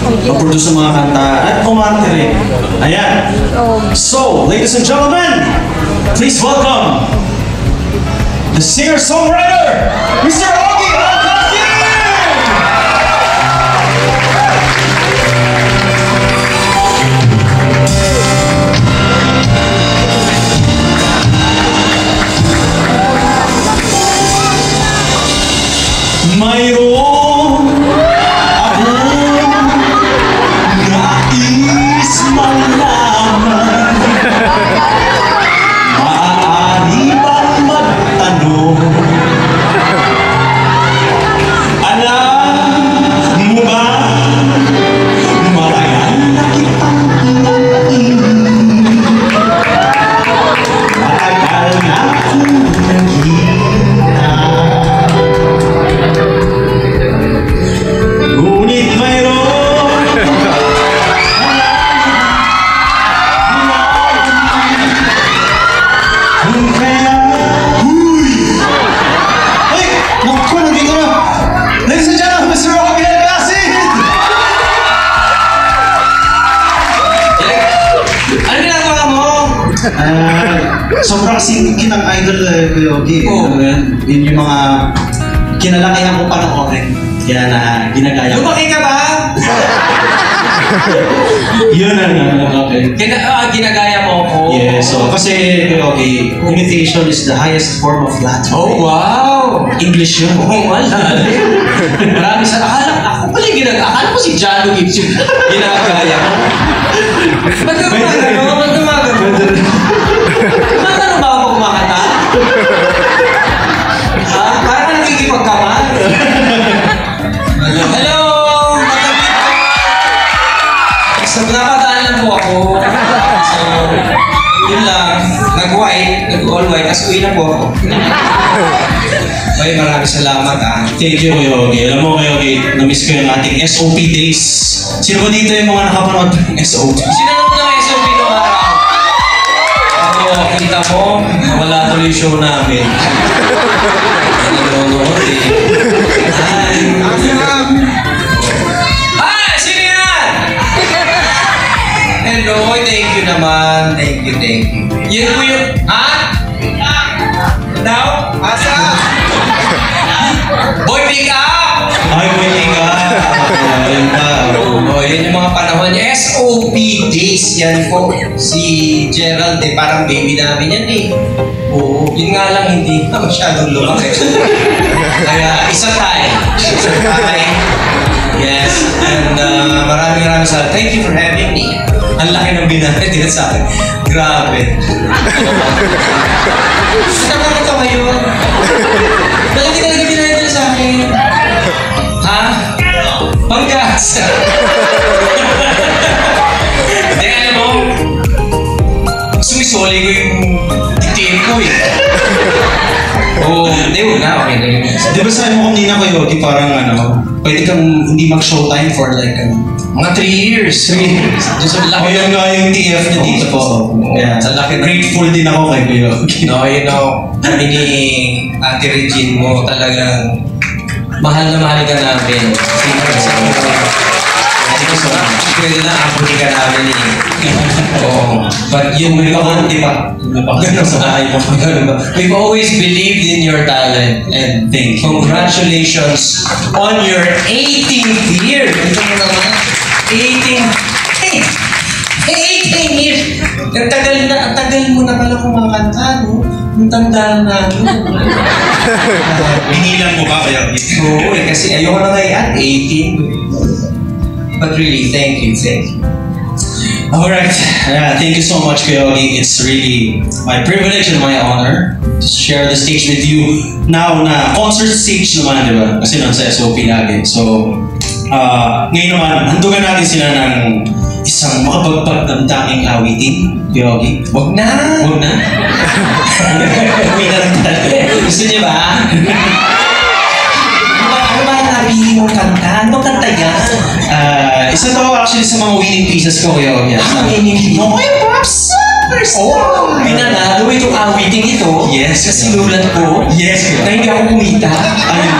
mag-produce ng mga kanta, at umarte rin. Ayan. So, ladies and gentlemen, please welcome the singer-songwriter, Mr. Ogie Alcacil! Mayroon akong nais malaman. Maaari bang magtanong? Alam mo ba, matagal na kitang iniibig. Matagal na akong naghihintay. Ngunit mayroon kung kaya. Uy! Naku, nandito na! Ladies and gentlemen, Mr. Ogie Alcacil! Ano ginagawa mo? Sobrang kasing kitang idol Kuya Ogie. Oo. Yun yung mga kinalakihan ko panoorin. Kaya na ginagaya ko. Lumaki ka ba? Yun ang okay. Ginagaya mo ako? Yeah, so kasi Kuya Ogie, imitation is the highest form of flattery. Oh, wow! English yun. Oo, wala. Marami sa... Ako pala yung akala ko si John Gibbs yung ginagaya mo. Ba't ka gumagano? Ba't gumagano? Gumagano ba ako kumakanta? Ha? Parang nakikipagkaman. Hello! So, napadaan lang po ako. So, yun lang. Nag-white, nag-all white, tapos uwi na po ako. Ay, maraming salamat Thank you Kuya Ogie. Alam mo Kuya Ogie, na-miss ko yung ating SOP days. Sino ba dito yung mga nakapanood ng SOP? Sinanong mo ng SOP nung araw? Ako, kita mo, wala tuloy yung show namin. Nanonood eh. Hi! Sino yan? Hello, thank you naman. Thank you. Yun po yung... Ha? Now? Asa? Boy, pick up! Ay, Boy Pick Up! Ayun pa. Oh, yun yung mga panahon niya. SOP days yan po. Si Gerald eh, parang baby namin yan eh. Oo, yun nga lang hindi na masyadong lumaki. Kaya isa tayo. Yes, and maraming salamat. Thank you for having me. Ang laki ng binayad din sa akin. Grabe. Saan ka ito ngayon? Bakit di talaga binayad din sa akin? Ha? Panggas! Hindi, alam mo, sumisoli ko yung titiin ko eh. Oo, hindi, wala. Okay na yun. Di ba sabi mo kanina Kuya Ogie, parang pwede kang hindi mag-showtime for like Mga 3 years. 3 years. O yun nga yung TF niya dito po. Yeah. Sa laki Grateful din ako kay Kuya Ogie. No, you know, kami ni Ate Regine mo talagang mahal na mahal ka namin. Pwede na abuti ka namin eh. Oo. But yung di ba? Ganun sa akin. We've always believed in your talent and congratulations on your 18th year. Ito mo naman. 18 years. Ang tagal mo na pala kumakanta, no? Ang tanda na, no? Binilang mo ba Kuya Ogie? Oo, kasi ayoko na ngayon at 18. But really, thank you. Alright, thank you so much Kuya Ogie. It's really my privilege and my honor to share the stage with you. Now na concert stage naman, di ba? Kasi nasa SOP lagi. So, ngayon naman, handugan natin sila ng isang makapagpagdamdaming awitin, Kuya Ogie. Wag na! Huwag na? Uwi na lang talaga. Gusto niyo ba? Ano ba ang nabili mong kanta? Ano kanta yan? Isa to actually sa mga winning pieces ko, Kuya Ogie. Winning pieces? Okay, Pops! Oh, pinanalo itong awiting ito. Yes. Kasi sinulat ko. Yes, na hindi ako kumita. Ayun.